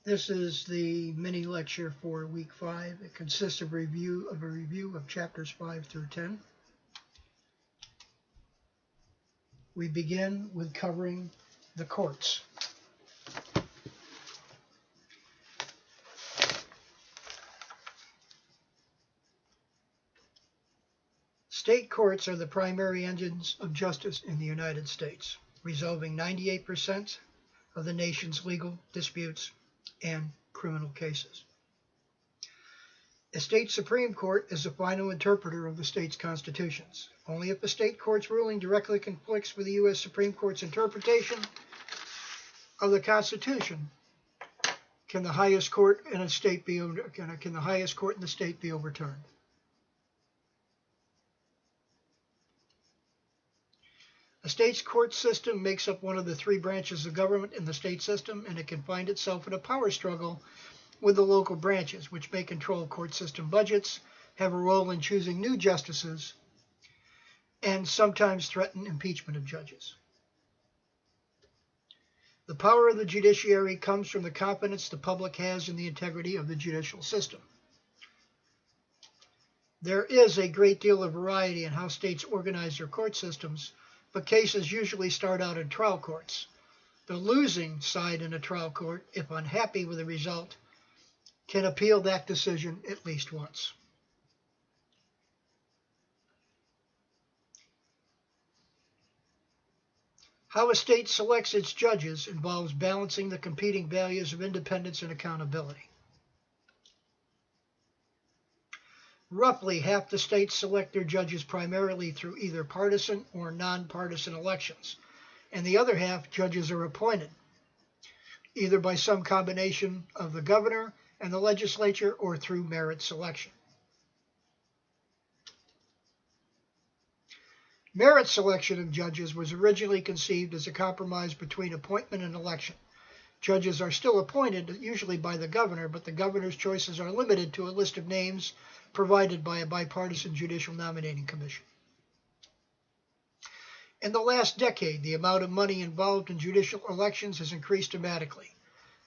This is the mini lecture for week 5. It consists of a review of chapters 5 through 10. We begin with covering the courts. State courts are the primary engines of justice in the United States, resolving 98% of the nation's legal disputes and criminal cases. A state Supreme Court is the final interpreter of the state's constitutions. Only if a state court's ruling directly conflicts with the U.S. Supreme Court's interpretation of the Constitution can the highest court in the state be overturned. A state's court system makes up one of the 3 branches of government in the state system, and it can find itself in a power struggle with the local branches, which may control court system budgets, have a role in choosing new justices, and sometimes threaten impeachment of judges. The power of the judiciary comes from the confidence the public has in the integrity of the judicial system. There is a great deal of variety in how states organize their court systems, but cases usually start out in trial courts. The losing side in a trial court, if unhappy with the result, can appeal that decision at least once. How a state selects its judges involves balancing the competing values of independence and accountability. Roughly half the states select their judges primarily through either partisan or nonpartisan elections, and the other half judges are appointed, either by some combination of the governor and the legislature or through merit selection. Merit selection of judges was originally conceived as a compromise between appointment and election. Judges are still appointed, usually by the governor, but the governor's choices are limited to a list of names provided by a bipartisan judicial nominating commission. In the last decade, the amount of money involved in judicial elections has increased dramatically.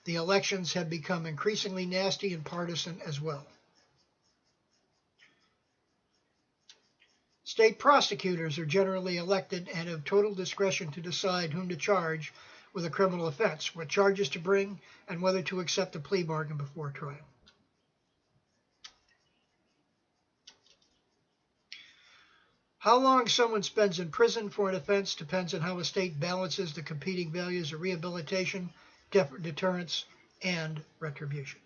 The elections have become increasingly nasty and partisan as well. State prosecutors are generally elected and have total discretion to decide whom to charge with a criminal offense, what charges to bring, and whether to accept a plea bargain before trial. How long someone spends in prison for an offense depends on how a state balances the competing values of rehabilitation, deterrence, and retribution.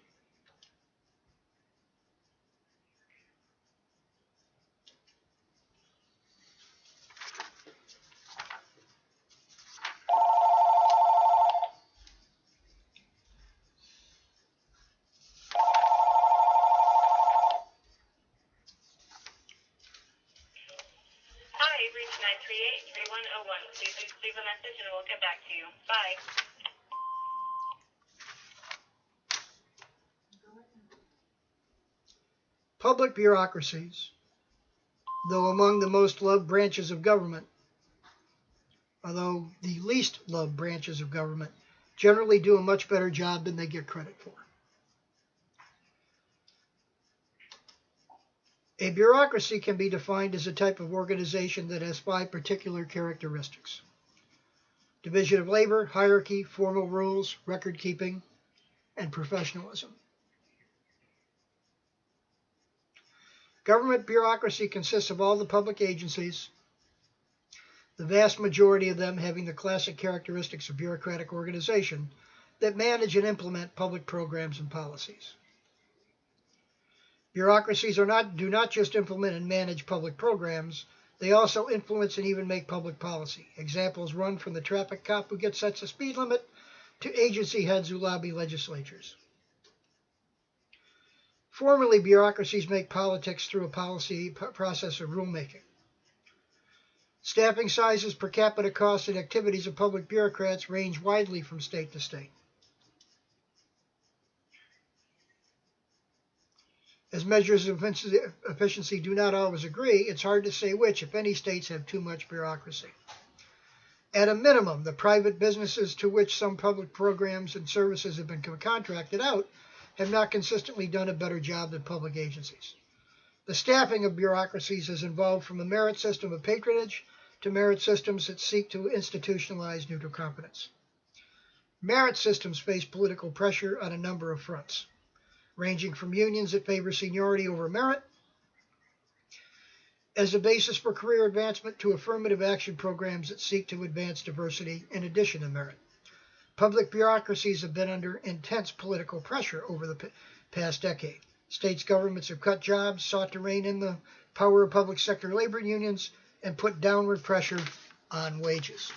Hi, you've reached 938-3101. Please leave a message and we'll get back to you. Bye. Public bureaucracies, though among the most loved branches of government, although the least loved branches of government, generally do a much better job than they get credit for. A bureaucracy can be defined as a type of organization that has 5 particular characteristics: division of labor, hierarchy, formal rules, record keeping, and professionalism. Government bureaucracy consists of all the public agencies, the vast majority of them having the classic characteristics of bureaucratic organization, that manage and implement public programs and policies. Bureaucracies do not just implement and manage public programs, they also influence and even make public policy. Examples run from the traffic cop who sets a speed limit to agency heads who lobby legislatures. Formally, bureaucracies make politics through a policy process of rulemaking. Staffing sizes, per capita costs, and activities of public bureaucrats range widely from state to state. As measures of efficiency do not always agree, it's hard to say which, if any, states have too much bureaucracy. At a minimum, the private businesses to which some public programs and services have been contracted out have not consistently done a better job than public agencies. The staffing of bureaucracies has evolved from a merit system of patronage to merit systems that seek to institutionalize neutral competence. Merit systems face political pressure on a number of fronts, ranging from unions that favor seniority over merit as a basis for career advancement to affirmative action programs that seek to advance diversity in addition to merit. Public bureaucracies have been under intense political pressure over the past decade. States governments have cut jobs, sought to rein in the power of public sector labor unions, and put downward pressure on wages.